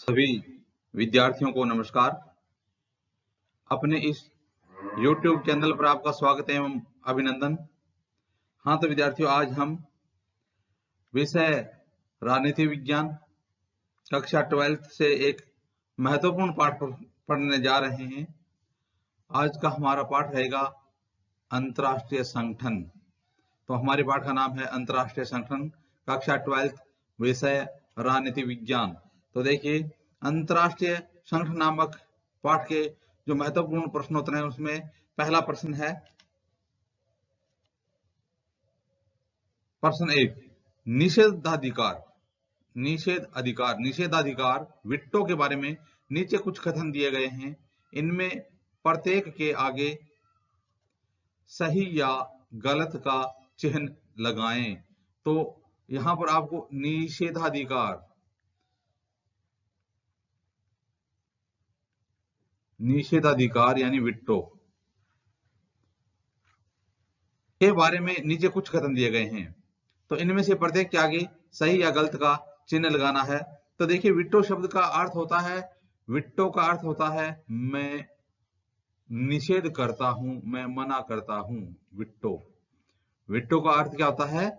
सभी विद्यार्थियों को नमस्कार। अपने इस YouTube चैनल पर आपका स्वागत है एवं अभिनंदन। हाँ तो विद्यार्थियों, आज हम विषय राजनीति विज्ञान कक्षा 12th से एक महत्वपूर्ण पाठ पढ़ने जा रहे हैं। आज का हमारा पाठ रहेगा अंतर्राष्ट्रीय संगठन। तो हमारे पाठ का नाम है अंतर्राष्ट्रीय संगठन, कक्षा 12th, विषय राजनीति विज्ञान। तो देखिए, अंतर्राष्ट्रीय संगठन नामक पाठ के जो महत्वपूर्ण प्रश्नोत्तर हैं उसमें पहला प्रश्न है, प्रश्न 1, निषेधाधिकार। निषेधाधिकार विट्टो के बारे में नीचे कुछ कथन दिए गए हैं। इनमें प्रत्येक के आगे सही या गलत का चिन्ह लगाएं। तो यहां पर आपको निषेधाधिकार यानी विट्टो के बारे में नीचे कुछ कथन दिए गए हैं। तो इनमें से प्रत्येक के आगे सही या गलत का चिन्ह लगाना है। तो देखिए, विट्टो शब्द का अर्थ होता है मैं निषेध करता हूं, मैं मना करता हूं। विट्टो का अर्थ क्या होता है?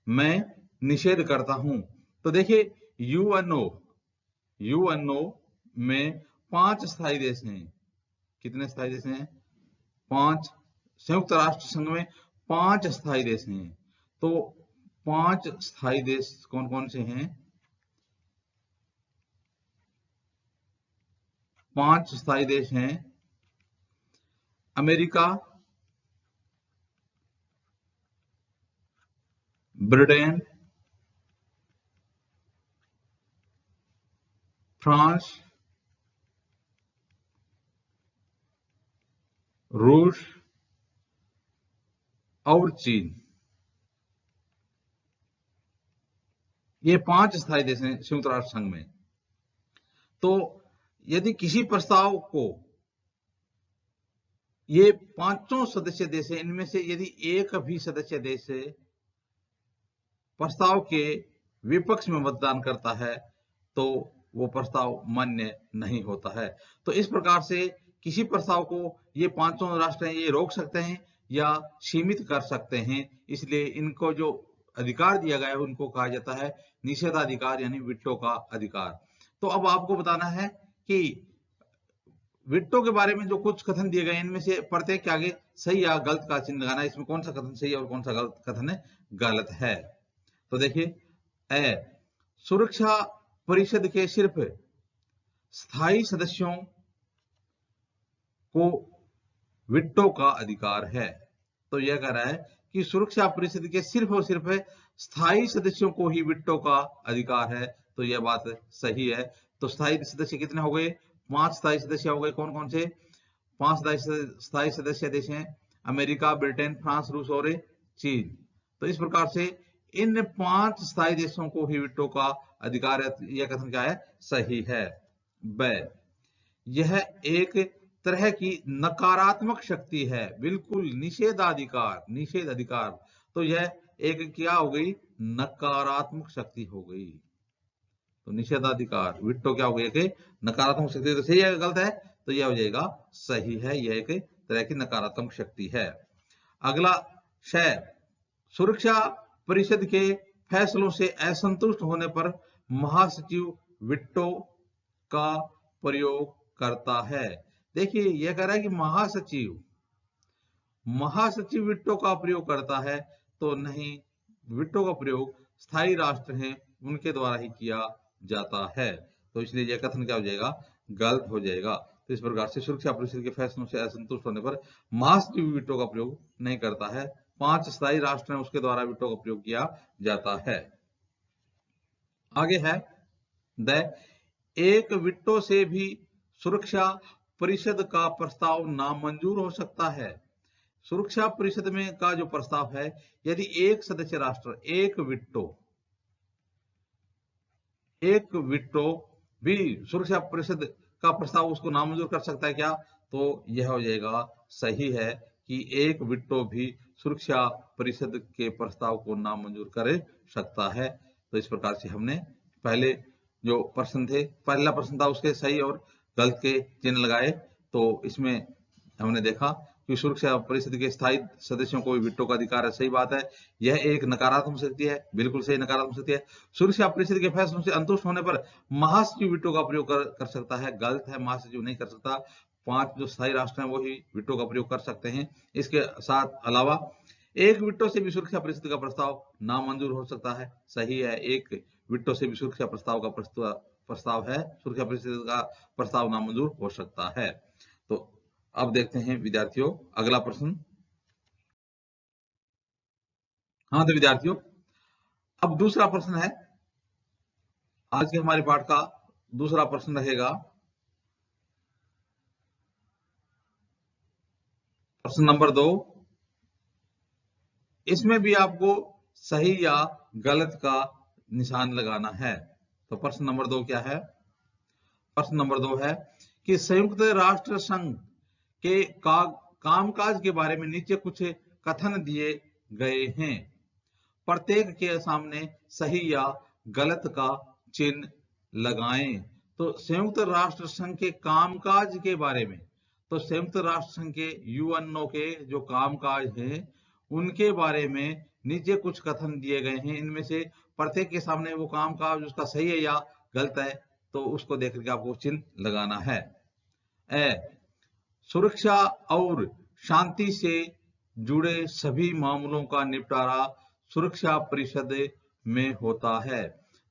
मैं निषेध करता हूं। तो देखिए, यूएनओ में 5 स्थायी देश हैं। कितने स्थायी देश हैं? 5। संयुक्त राष्ट्र संघ में 5 स्थायी देश हैं। तो 5 स्थायी देश कौन कौन से हैं? 5 स्थायी देश हैं अमेरिका, ब्रिटेन, फ्रांस, रूस और चीन। ये 5 स्थायी देश हैं संयुक्त राष्ट्र संघ में। तो यदि किसी प्रस्ताव को, ये 5 सदस्य देश हैं, इनमें से यदि एक भी सदस्य देश प्रस्ताव के विपक्ष में मतदान करता है तो वो प्रस्ताव मान्य नहीं होता है। तो इस प्रकार से किसी प्रस्ताव को ये 5 राष्ट्र हैं, ये रोक सकते हैं या सीमित कर सकते हैं। इसलिए इनको जो अधिकार दिया गया है उनको कहा जाता है निषेधाधिकार यानी विट्टो का अधिकार। तो अब आपको बताना है कि विट्टो के बारे में जो कुछ कथन दिए गए हैं, इनमें से प्रत्येक के आगे सही या गलत का चिन्ह लगाना है। इसमें कौन सा कथन सही है और कौन सा गलत कथन गलत है। तो देखिए, सुरक्षा परिषद के सिर्फ स्थायी सदस्यों को विट्टो का अधिकार है। तो यह कह रहा है कि सुरक्षा परिषद के सिर्फ और सिर्फ स्थायी सदस्यों को ही विट्टो का अधिकार है। तो यह बात सही है। तो स्थायी सदस्य कितने हो गए? 5 स्थायी सदस्य हो गए। कौन कौन से? 5 स्थायी सदस्य देश हैं अमेरिका, ब्रिटेन, फ्रांस, रूस और चीन। तो इस प्रकार से इन 5 स्थायी देशों को ही विट्टो का अधिकार है। यह कथन क्या है? सही है। यह एक तरह की नकारात्मक शक्ति है। बिल्कुल, निषेधाधिकार तो यह एक क्या हो गई? नकारात्मक शक्ति हो गई। तो निषेधाधिकार विट्टो क्या हो गई? एक नकारात्मक शक्ति। तो सही है गलत है? तो यह हो जाएगा सही है। यह एक तरह की नकारात्मक शक्ति है। अगला शय, सुरक्षा परिषद के फैसलों से असंतुष्ट होने पर महासचिव विट्टो का प्रयोग करता है। देखिए, यह कह रहा है कि महासचिव विट्टो का प्रयोग करता है। तो नहीं, विट्टो का प्रयोग स्थायी राष्ट्र हैं उनके द्वारा ही किया जाता है। तो इसलिए यह कथन क्या हो जाएगा? गलत हो जाएगा। तो इस प्रकार से सुरक्षा परिषद के फैसलों से असंतुष्ट होने पर महासचिव विट्टो का प्रयोग नहीं करता है। 5 स्थायी राष्ट्र हैं उसके द्वारा विट्टो का प्रयोग किया जाता है। आगे है, एक विट्टो से भी सुरक्षा परिषद का प्रस्ताव नामंजूर हो सकता है। सुरक्षा परिषद में का जो प्रस्ताव है, यदि एक सदस्य राष्ट्र एक विट्टो भी सुरक्षा परिषद का प्रस्ताव उसको नामंजूर कर सकता है क्या? तो यह हो जाएगा सही है कि एक विट्टो भी सुरक्षा परिषद के प्रस्ताव को नामंजूर कर सकता है। तो इस प्रकार से हमने पहले जो प्रश्न थे, पहला प्रश्न था उसके सही और गलत के चिन्ह लगाए। तो इसमें हमने देखा कि सुरक्षा परिषद के स्थायी सदस्यों को वीटो का अधिकार है, सही बात है। यह एक नकारात्मक शक्ति है, बिल्कुल सही नकारात्मक शक्ति है। सुरक्षा परिषद के फैसलों से अंतुष्ट होने पर महासचिव वीटो का प्रयोग कर सकता है, गलत है, महासचिव नहीं कर सकता। 5 जो स्थायी राष्ट्र हैं वो ही वीटो का प्रयोग कर सकते हैं। इसके साथ अलावा एक वीटो से भी सुरक्षा परिषद का प्रस्ताव नामंजूर हो सकता है, सही है। एक वीटो से भी सुरक्षा प्रस्ताव का प्रस्ताव है, सुरक्षा परिषद का प्रस्ताव नामंजूर हो सकता है। तो अब देखते हैं विद्यार्थियों अगला प्रश्न। हाँ तो विद्यार्थियों, अब दूसरा प्रश्न है, आज के हमारे पाठ का दूसरा प्रश्न रहेगा प्रश्न नंबर 2। इसमें भी आपको सही या गलत का निशान लगाना है। तो प्रश्न नंबर 2 क्या है? प्रश्न नंबर 2 है कि संयुक्त राष्ट्र संघ के कामकाज के बारे में नीचे कुछ कथन दिए गए हैं, प्रत्येक के सामने सही या गलत का चिन्ह लगाएं। तो संयुक्त राष्ट्र संघ के कामकाज के बारे में, तो संयुक्त राष्ट्र संघ के यूएनओ के जो कामकाज हैं उनके बारे में नीचे कुछ कथन दिए गए हैं, इनमें से प्रत्येक के सामने वो कामकाज उसका सही है या गलत है, तो उसको देख करके आपको चिन्ह लगाना है। सुरक्षा और शांति से जुड़े सभी मामलों का निपटारा सुरक्षा परिषद में होता है।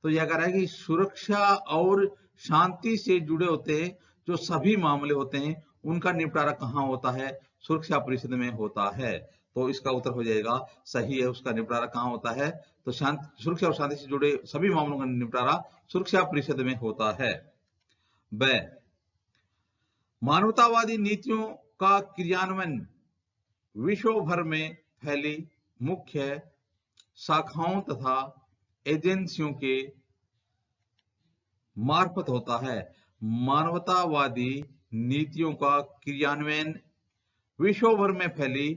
तो यह कह रहा है कि सुरक्षा और शांति से जुड़े होते हैं जो सभी मामले होते हैं उनका निपटारा कहाँ होता है? सुरक्षा परिषद में होता है। तो इसका उत्तर हो जाएगा सही है, उसका निपटारा कहाँ होता है? तो सुरक्षा और शांति से जुड़े सभी मामलों का निपटारा सुरक्षा परिषद में होता है। मानवतावादी नीतियों का क्रियान्वयन विश्व भर में फैली मुख्य शाखाओं तथा एजेंसियों के मार्फत होता है। मानवतावादी नीतियों का क्रियान्वयन विश्व भर में फैली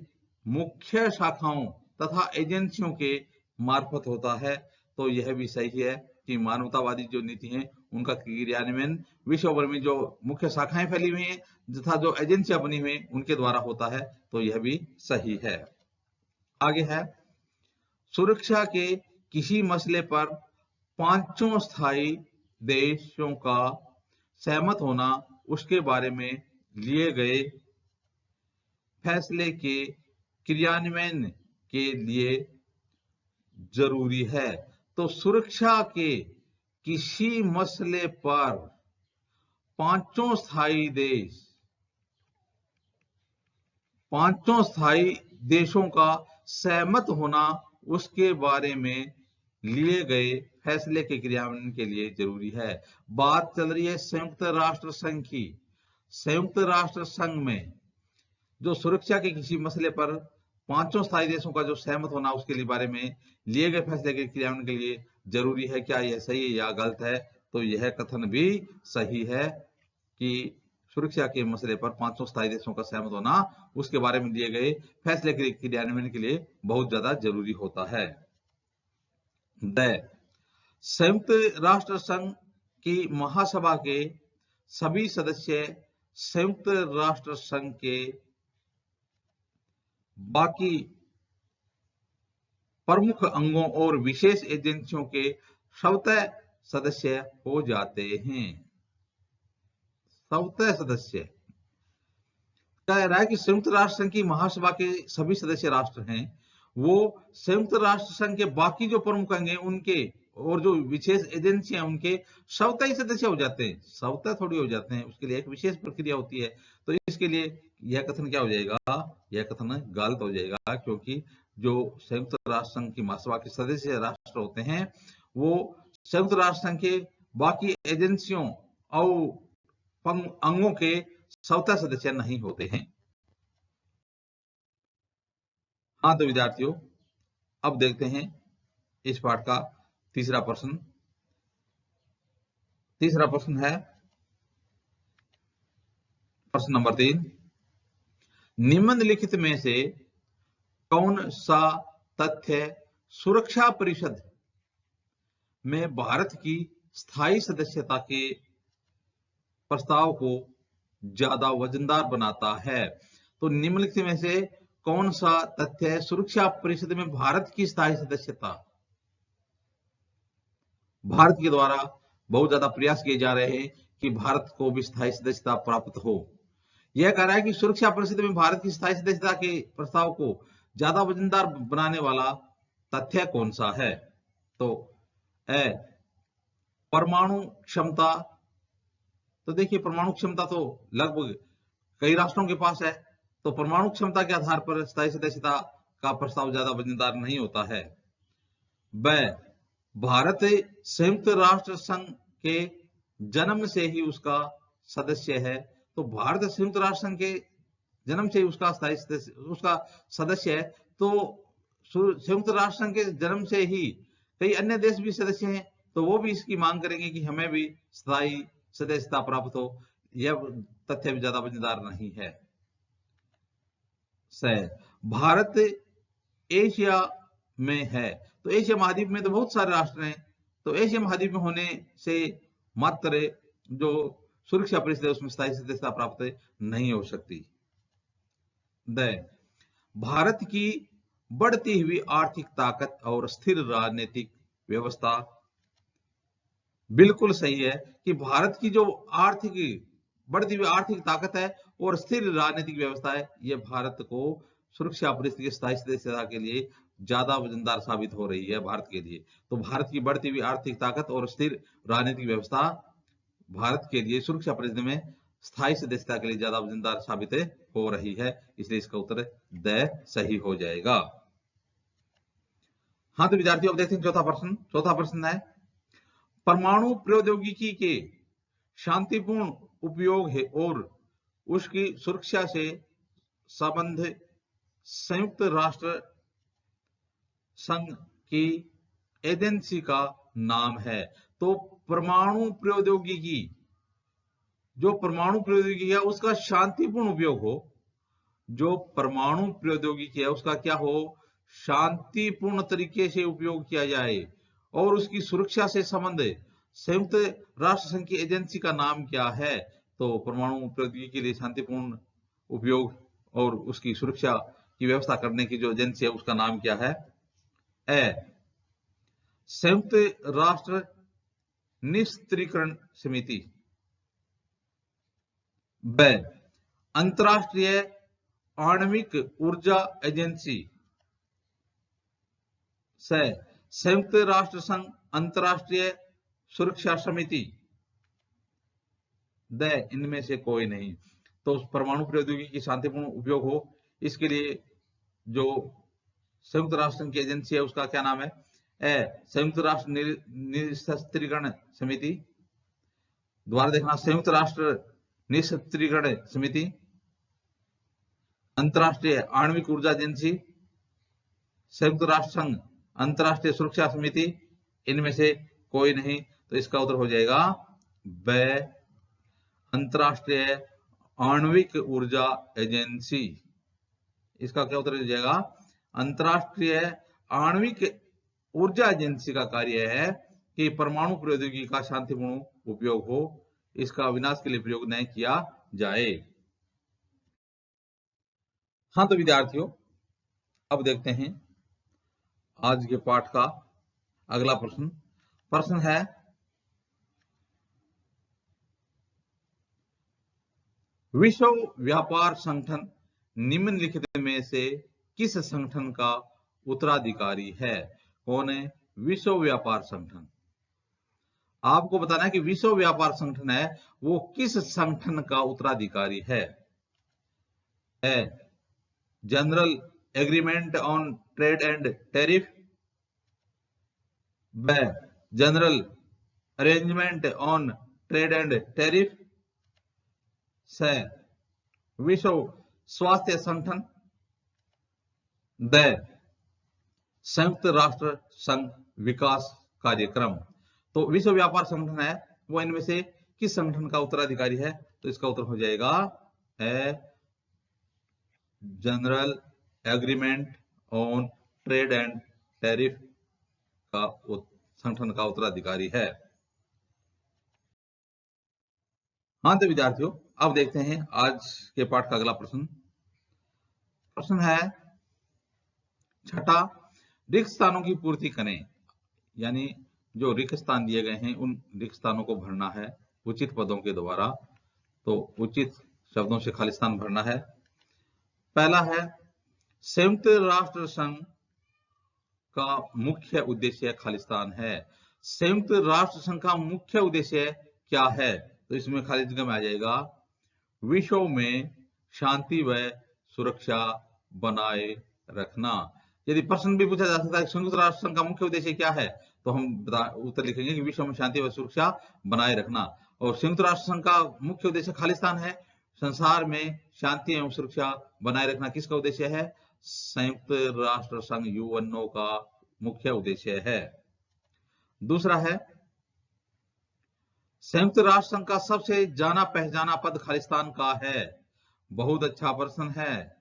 मुख्य शाखाओं तथा एजेंसियों के मार्फत होता है। तो यह भी सही है कि मानवतावादी जो नीति है उनका क्रियान्वयन विश्व भर में जो मुख्य शाखाएं फैली हुई हैं तथा जो एजेंसियां बनी हुई हैं उनके द्वारा होता है। तो यह भी सही है। आगे है, सुरक्षा के किसी मसले पर पांचों स्थायी देशों का सहमत होना उसके बारे में लिए गए फैसले के क्रियान्वयन के लिए जरूरी है। तो सुरक्षा के किसी मसले पर पांचों स्थायी देशों का सहमत होना उसके बारे में लिए गए फैसले के क्रियान्वयन के लिए जरूरी है। बात चल रही है संयुक्त राष्ट्र संघ की। संयुक्त राष्ट्र संघ में जो सुरक्षा के किसी मसले पर पांचों स्थायी देशों का जो सहमत होना उसके लिए बारे में लिए गए फैसले के क्रियान्वयन के लिए जरूरी है। क्या यह सही है या गलत है? तो यह कथन भी सही है कि सुरक्षा के मसले पर पांचों स्थायी देशों का सहमत होना उसके बारे में दिए गए फैसले के क्रियान्वयन के लिए बहुत ज्यादा जरूरी होता है। संयुक्त राष्ट्र संघ की महासभा के सभी सदस्य संयुक्त राष्ट्र संघ के बाकी प्रमुख अंगों और विशेष एजेंसियों के स्वतः सदस्य हो जाते हैं। स्वतः सदस्य कह रहा है कि संयुक्त राष्ट्र संघ की महासभा के सभी सदस्य राष्ट्र हैं वो संयुक्त राष्ट्र संघ के बाकी जो प्रमुख अंग हैं उनके और जो विशेष एजेंसियां उनके स्वतः ही सदस्य हो जाते हैं। स्वतः थोड़ी हो जाते हैं, उसके लिए एक विशेष प्रक्रिया होती है। तो इसके लिए यह कथन क्या हो जाएगा? यह कथन गलत हो जाएगा, क्योंकि जो संयुक्त राष्ट्र संघ की महासभा के सदस्य राष्ट्र होते हैं वो संयुक्त राष्ट्र संघ के बाकी एजेंसियों और अंगों के स्वतः सदस्य नहीं होते हैं। हाँ तो विद्यार्थियों, अब देखते हैं इस पाठ का तीसरा प्रश्न। तीसरा प्रश्न है प्रश्न नंबर 3। निम्नलिखित में से कौन सा तथ्य सुरक्षा परिषद में भारत की स्थायी सदस्यता के प्रस्ताव को ज्यादा वजनदार बनाता है। तो निम्नलिखित में से कौन सा तथ्य सुरक्षा परिषद में भारत की स्थायी सदस्यता, भारत के द्वारा बहुत ज्यादा प्रयास किए जा रहे हैं कि भारत को भी स्थायी सदस्यता प्राप्त हो। यह कह रहा है कि सुरक्षा परिषद में भारत की स्थायी सदस्यता के प्रस्ताव को ज्यादा वजनदार बनाने वाला तथ्य कौन सा है? तो ए, परमाणु क्षमता। तो देखिए, परमाणु क्षमता तो लगभग कई राष्ट्रों के पास है, तो परमाणु क्षमता के आधार पर स्थायी सदस्यता का प्रस्ताव ज्यादा वजनदार नहीं होता है। ब, भारत संयुक्त राष्ट्र संघ के जन्म से ही उसका सदस्य है। तो भारत संयुक्त राष्ट्र संघ के जन्म से ही उसका सदस्य है। तो संयुक्त राष्ट्र संघ के जन्म से ही कई अन्य देश भी सदस्य हैं, तो वो भी इसकी मांग करेंगे कि हमें भी स्थायी सदस्यता प्राप्त हो। यह तथ्य भी ज्यादा वजनदार नहीं है। भारत एशिया में है। तो एशिया महाद्वीप में तो बहुत सारे राष्ट्र हैं, तो एशिया महाद्वीप में होने से मात्र जो सुरक्षा परिषद है उसमें स्थायी सदस्यता प्राप्त नहीं हो सकती। भारत की बढ़ती हुई आर्थिक ताकत और स्थिर राजनीतिक व्यवस्था। बिल्कुल सही है कि भारत की जो बढ़ती हुई आर्थिक ताकत है और स्थिर राजनीतिक व्यवस्था है, यह भारत को सुरक्षा परिषद की स्थायी सदस्यता के लिए ज्यादा वजनदार साबित हो रही है भारत के लिए। तो भारत की बढ़ती हुई आर्थिक ताकत और स्थिर राजनीतिक व्यवस्था भारत के लिए सुरक्षा परिषद में स्थायी सदस्यता के लिए ज्यादा वजनदार साबित हो रही है, इसलिए इसका उत्तर द सही हो जाएगा। हाँ, तो विद्यार्थियों अब देखते हैं चौथा प्रश्न है, परमाणु प्रौद्योगिकी के शांतिपूर्ण उपयोग है और उसकी सुरक्षा से संबंध संयुक्त राष्ट्र संघ की एजेंसी का नाम है। तो परमाणु प्रौद्योगिकी, जो परमाणु प्रौद्योगिकी है उसका शांतिपूर्ण उपयोग हो, जो परमाणु प्रौद्योगिकी है उसका क्या हो, शांतिपूर्ण तरीके से उपयोग किया जाए और उसकी सुरक्षा से संबंध संयुक्त राष्ट्र संघ की एजेंसी का नाम क्या है? तो परमाणु प्रौद्योगिकी के लिए शांतिपूर्ण उपयोग और उसकी सुरक्षा की व्यवस्था करने की जो एजेंसी है उसका नाम क्या है? संयुक्त राष्ट्र निरस्त्रीकरण समिति। ब, अंतरराष्ट्रीय आणविक ऊर्जा एजेंसी। संयुक्त राष्ट्र संघ अंतरराष्ट्रीय सुरक्षा समिति। इनमें से कोई नहीं। तो परमाणु प्रौद्योगिकी की शांतिपूर्ण उपयोग हो, इसके लिए जो संयुक्त राष्ट्र संघ की एजेंसी है उसका क्या नाम है? संयुक्त राष्ट्र निरस्त्रीकरण समिति। दोबारा देखना, संयुक्त राष्ट्र निरस्त्रीकरण समिति, अंतरराष्ट्रीय आणविक ऊर्जा एजेंसी, संयुक्त राष्ट्र संघ अंतरराष्ट्रीय सुरक्षा समिति, इनमें से कोई नहीं। तो इसका उत्तर हो जाएगा ब, अंतरराष्ट्रीय आणविक ऊर्जा एजेंसी। इसका क्या उत्तर हो जाएगा? अंतरराष्ट्रीय आणविक ऊर्जा एजेंसी का कार्य है कि परमाणु प्रौद्योगिकी का शांतिपूर्ण उपयोग हो, इसका विनाश के लिए प्रयोग नहीं किया जाए। हाँ, तो विद्यार्थियों अब देखते हैं आज के पाठ का अगला प्रश्न है, विश्व व्यापार संगठन निम्नलिखित में से किस संगठन का उत्तराधिकारी है? कौन है विश्व व्यापार संगठन? आपको बताना है कि विश्व व्यापार संगठन है वो किस संगठन का उत्तराधिकारी है? General agreement on trade and tariff, ब, general arrangement on trade and tariff, स, विश्व स्वास्थ्य संगठन, द, संयुक्त राष्ट्र संघ विकास कार्यक्रम। तो विश्व व्यापार संगठन है वो इनमें से किस संगठन का उत्तराधिकारी है? तो इसका उत्तर हो जाएगा general agreement on trade and tariff का संगठन का उत्तराधिकारी है। हाँ तो विद्यार्थियों, अब देखते हैं आज के पाठ का अगला प्रश्न। प्रश्न है छठा, रिक्त स्थानों की पूर्ति करें। यानी जो रिक्त स्थान दिए गए हैं उन रिक्त स्थानों को भरना है उचित पदों के द्वारा। तो उचित शब्दों से खाली स्थान भरना है। पहला है, संयुक्त राष्ट्र संघ का मुख्य उद्देश्य खालिस्तान है। संयुक्त राष्ट्र संघ का मुख्य उद्देश्य क्या है? तो इसमें खाली जगह में आ जाएगा, विश्व में शांति व सुरक्षा बनाए रखना। यदि प्रश्न भी पूछा जा सकता है संयुक्त राष्ट्र संघ का मुख्य उद्देश्य क्या है, तो हम उत्तर लिखेंगे कि विश्व में शांति व सुरक्षा बनाए रखना। और संयुक्त राष्ट्र संघ का मुख्य उद्देश्य खालिस्तान है। संसार में शांति एवं सुरक्षा बनाए रखना किसका उद्देश्य है? संयुक्त राष्ट्र संघ यूएनओ का मुख्य उद्देश्य है। दूसरा है, संयुक्त राष्ट्र संघ का सबसे जाना पहचाना पद खालिस्तान का है। बहुत अच्छा प्रश्न है,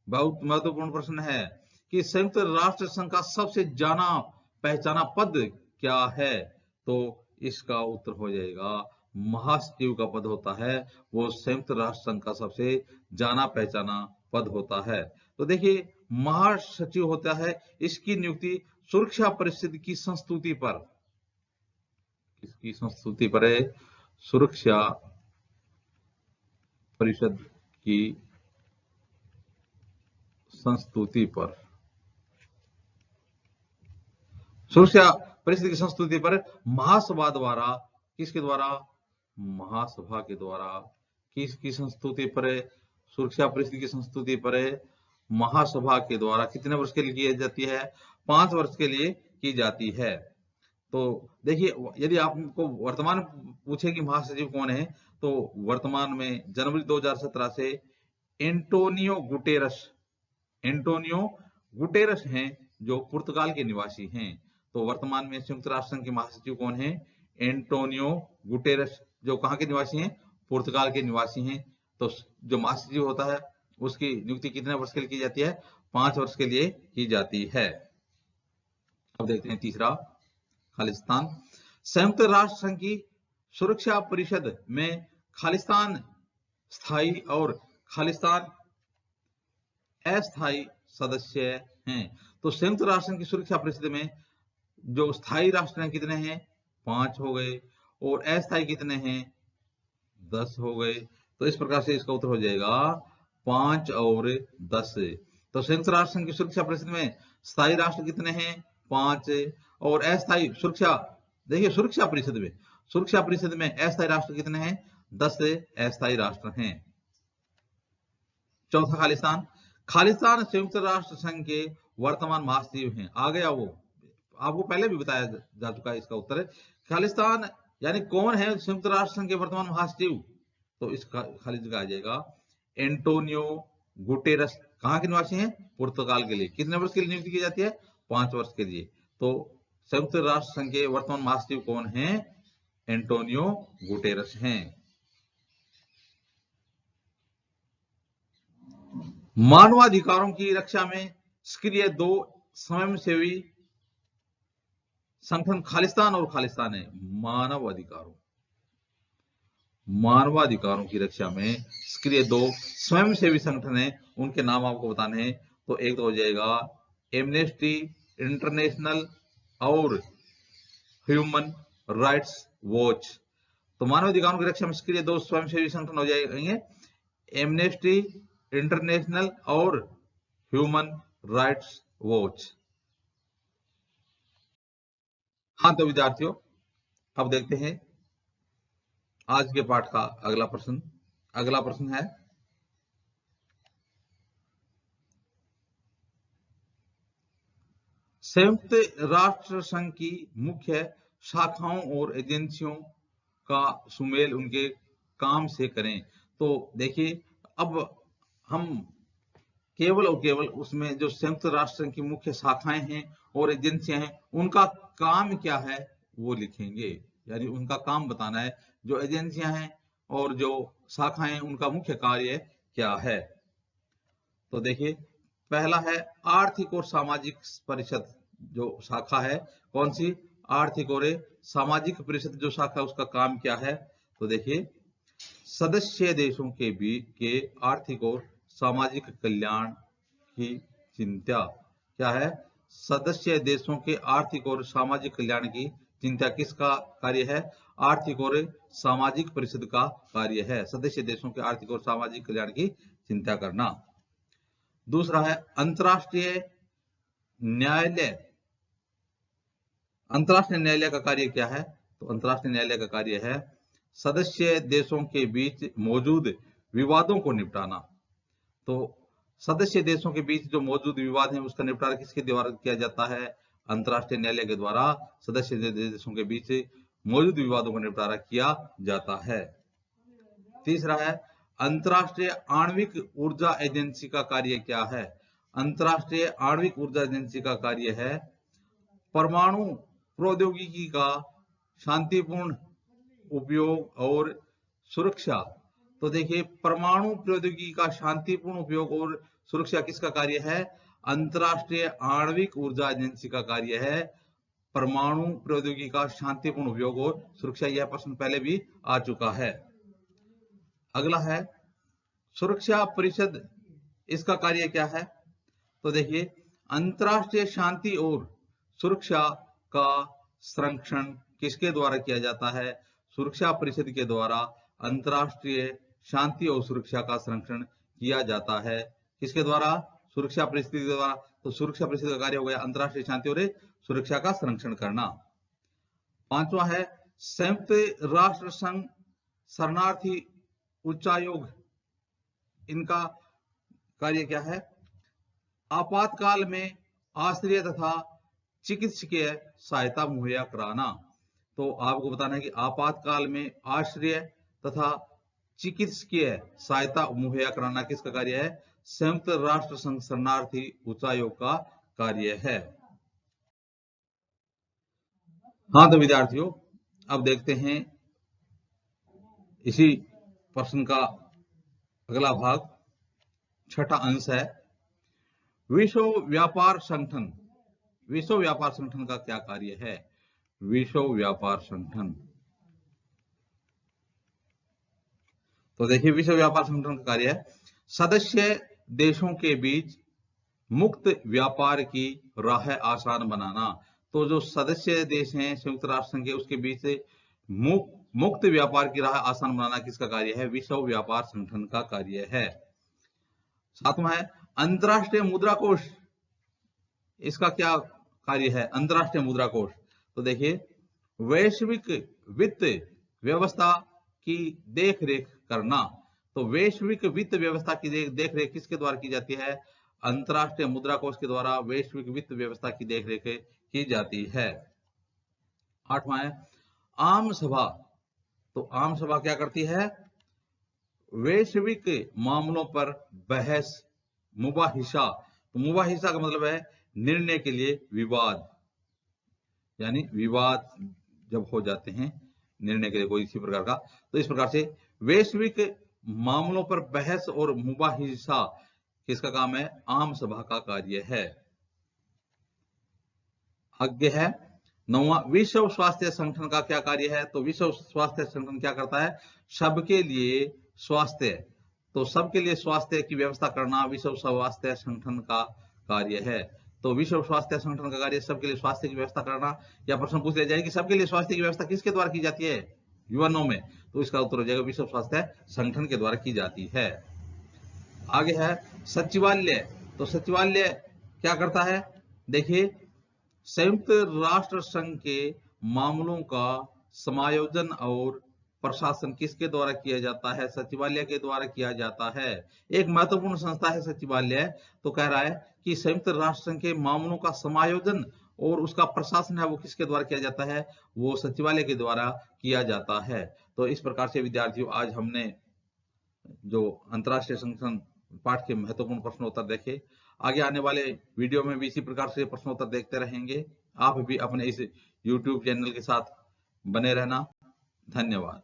बहुत महत्वपूर्ण प्रश्न है कि संयुक्त राष्ट्र संघ का सबसे जाना पहचाना पद क्या है? तो इसका उत्तर हो जाएगा महासचिव का पद होता है। वो संयुक्त राष्ट्र संघ का सबसे जाना पहचाना पद होता है। तो देखिए, महासचिव होता है, इसकी नियुक्ति सुरक्षा परिषद की संस्तुति पर, किसकी संस्तुति पर है? सुरक्षा परिषद की संस्तुति पर। सुरक्षा परिषद की संस्तुति पर महासभा द्वारा, किसके द्वारा? महासभा के द्वारा। किसकी संस्तुति पर है? सुरक्षा परिषद की संस्तुति पर है महासभा के द्वारा। कितने वर्ष के लिए की जाती है? 5 वर्ष के लिए की जाती है। तो देखिए, यदि आपको वर्तमान पूछे कि महासचिव कौन है, तो वर्तमान में जनवरी 2017 से एंटोनियो गुटेरस हैं, जो पुर्तगाल के निवासी हैं। तो वर्तमान में संयुक्त राष्ट्र संघ के महासचिव कौन है? एंटोनियो गुटेरस, जो कहाँ के निवासी हैं? पुर्तगाल के निवासी हैं। तो जो महासचिव होता है उसकी नियुक्ति कितने वर्ष के लिए की जाती है? 5 वर्ष के लिए की जाती है। अब देखते हैं तीसरा, खालिस्तान। संयुक्त राष्ट्र संघ की सुरक्षा परिषद में खालिस्तान स्थायी और खालिस्तान अस्थायी सदस्य हैं। तो संयुक्त राष्ट्र संघ की सुरक्षा परिषद में जो स्थायी राष्ट्र हैं कितने हैं? 5 हो गए, और अस्थायी कितने हैं? 10 हो गए। तो इस प्रकार से इसका उत्तर हो जाएगा 5 और 10। तो संयुक्त राष्ट्र संघ की सुरक्षा परिषद में स्थायी राष्ट्र कितने हैं? 5, और अस्थायी सुरक्षा, देखिए सुरक्षा परिषद में अस्थायी राष्ट्र कितने हैं? 10 अस्थायी राष्ट्र हैं। चौथा, खालिस्तान संयुक्त राष्ट्र संघ के वर्तमान महासचिव हैं। आ गया, वो आपको पहले भी बताया जा चुका है। इसका उत्तर है खालिस्तान, यानी कौन है संयुक्त राष्ट्र संघ के वर्तमान महासचिव? तो इसका खाली जगह आ जाएगा एंटोनियो गुटेरस। कहाँ के निवासी हैं? पुर्तगाल के लिए। कितने वर्ष के लिए नियुक्ति की जाती है? 5 वर्ष के लिए। तो संयुक्त राष्ट्र संघ के वर्तमान महासचिव कौन हैं? एंटोनियो गुटेरस हैं। मानवाधिकारों की रक्षा में सक्रिय 2 स्वयंसेवी संगठन खालिस्तान और खालिस्तान है। मानवाधिकारों की रक्षा में सक्रिय 2 स्वयंसेवी संगठन है, उनके नाम आपको बताने हैं। तो एक तो हो जाएगा एमनेस्टी इंटरनेशनल और ह्यूमन राइट्स वॉच। तो मानवाधिकारों की रक्षा में सक्रिय 2 स्वयंसेवी संगठन हो जाएंगे एमनेस्टी इंटरनेशनल और ह्यूमन राइट्स वॉच। हाँ तो विद्यार्थियों, अब देखते हैं आज के पाठ का अगला प्रश्न। अगला प्रश्न है, संयुक्त राष्ट्र संघ की मुख्य शाखाओं और एजेंसियों का सुमेल उनके काम से करें। तो देखिए, अब हम केवल और केवल उसमें जो संयुक्त राष्ट्र संघ की मुख्य शाखाएं हैं और एजेंसियां हैं, उनका काम क्या है वो लिखेंगे। यानी उनका काम बताना है, जो एजेंसियां हैं और जो शाखाएं हैं उनका मुख्य कार्य क्या है। तो देखिए, पहला है आर्थिक और सामाजिक परिषद, जो शाखा है कौन सी? आर्थिक और सामाजिक परिषद जो शाखा, उसका काम क्या है? तो देखिए, सदस्य देशों के आर्थिक और सामाजिक कल्याण की चिंता। क्या है? सदस्य देशों के आर्थिक और सामाजिक कल्याण की चिंता किसका कार्य है? आर्थिक और सामाजिक परिषद का कार्य है, सदस्य देशों के आर्थिक और सामाजिक कल्याण की चिंता करना। दूसरा है अंतर्राष्ट्रीय न्यायालय। अंतर्राष्ट्रीय न्यायालय का कार्य क्या है? तो अंतर्राष्ट्रीय न्यायालय का कार्य है सदस्य देशों के बीच मौजूद विवादों को निपटाना। तो सदस्य देशों के बीच जो मौजूद विवाद हैं उसका निपटारा किसके द्वारा किया जाता है? अंतर्राष्ट्रीय न्यायालय के द्वारा सदस्य देशों के बीच मौजूद विवादों का निपटारा किया जाता है। तीसरा है अंतर्राष्ट्रीय आणविक ऊर्जा एजेंसी का कार्य क्या है? अंतर्राष्ट्रीय आणविक ऊर्जा एजेंसी का कार्य है परमाणु प्रौद्योगिकी का शांतिपूर्ण उपयोग और सुरक्षा। तो देखिए परमाणु प्रौद्योगिकी का शांतिपूर्ण उपयोग और सुरक्षा किसका कार्य है? अंतर्राष्ट्रीय आणविक ऊर्जा एजेंसी का कार्य है परमाणु प्रौद्योगिकी का शांतिपूर्ण उपयोग और सुरक्षा। यह प्रश्न पहले भी आ चुका है। अगला है सुरक्षा परिषद, इसका कार्य क्या है? तो देखिए अंतर्राष्ट्रीय शांति और सुरक्षा का संरक्षण किसके द्वारा किया जाता है? सुरक्षा परिषद के द्वारा अंतर्राष्ट्रीय शांति और सुरक्षा का संरक्षण किया जाता है। किसके द्वारा? सुरक्षा परिषद के द्वारा। तो सुरक्षा परिषद का कार्य हो गया अंतर्राष्ट्रीय शांति और सुरक्षा का संरक्षण करना। पांचवा है संयुक्त राष्ट्र संघ शरणार्थी उच्चायोग, इनका कार्य क्या है? आपातकाल में आश्रय तथा चिकित्सकीय सहायता मुहैया कराना। तो आपको बताना है कि आपातकाल में आश्रय तथा चिकित्सकीय सहायता मुहैया कराना किसका कार्य है? संयुक्त राष्ट्र संघ शरणार्थी उच्चायोग का कार्य है। हाँ तो विद्यार्थियों अब देखते हैं इसी प्रश्न का अगला भाग, छठा अंश है विश्व व्यापार संगठन। विश्व व्यापार संगठन का क्या कार्य है? विश्व व्यापार संगठन, तो देखिए विश्व व्यापार संगठन का कार्य है सदस्य देशों के बीच मुक्त व्यापार की राह आसान बनाना। तो जो सदस्य देश हैं संयुक्त राष्ट्र संघ के, उसके बीच मुक्त व्यापार की राह आसान बनाना किसका कार्य है? विश्व व्यापार संगठन का कार्य है। सातवां है अंतर्राष्ट्रीय मुद्रा कोष, इसका क्या कार्य है? अंतर्राष्ट्रीय मुद्रा कोष, तो देखिए वैश्विक वित्त व्यवस्था की देखरेख करना। तो वैश्विक वित्त व्यवस्था की देखरेख किसके द्वारा की जाती है? अंतर्राष्ट्रीय मुद्रा कोष के द्वारा वैश्विक वित्त व्यवस्था की देखरेख की जाती है। आठवां है आम सभा। तो आम सभा क्या करती है? वैश्विक मामलों पर बहस मुबाहिसा। तो मुबाहिसा का मतलब है निर्णय के लिए विवाद, यानी विवाद जब हो जाते हैं निर्णय के लिए कोई इसी प्रकार का, तो इस प्रकार से वैश्विक मामलों पर बहस और मुबाहिसा किसका काम है? आम सभा का कार्य है। आगे है नौवां विश्व स्वास्थ्य संगठन का क्या कार्य है? तो विश्व स्वास्थ्य संगठन क्या करता है? सबके लिए स्वास्थ्य, तो सबके लिए स्वास्थ्य की व्यवस्था करना विश्व स्वास्थ्य संगठन का कार्य है। तो विश्व स्वास्थ्य संगठन का कार्य सबके लिए स्वास्थ्य की व्यवस्था करना। या प्रश्न पूछ लिया जाए कि सबके लिए स्वास्थ्य की व्यवस्था किसके द्वारा की जाती है युवानों में, तो इसका उत्तर हो जाएगा विश्व स्वास्थ्य संगठन के द्वारा की जाती है। आगे है सचिवालय। तो सचिवालय क्या करता है? देखिए संयुक्त राष्ट्र संघ के मामलों का समायोजन और प्रशासन किसके द्वारा किया जाता है? सचिवालय के द्वारा किया जाता है। एक महत्वपूर्ण संस्था है सचिवालय। तो कह रहा है कि संयुक्त राष्ट्र संघ के मामलों का समायोजन और उसका प्रशासन है वो किसके द्वारा किया जाता है? वो सचिवालय के द्वारा किया जाता है। तो इस प्रकार से विद्यार्थियों आज हमने जो अंतर्राष्ट्रीय संगठन पाठ के महत्वपूर्ण प्रश्नोत्तर देखे। आगे आने वाले वीडियो में भी इसी प्रकार से प्रश्नोत्तर देखते रहेंगे। आप भी अपने इस YouTube चैनल के साथ बने रहना। धन्यवाद।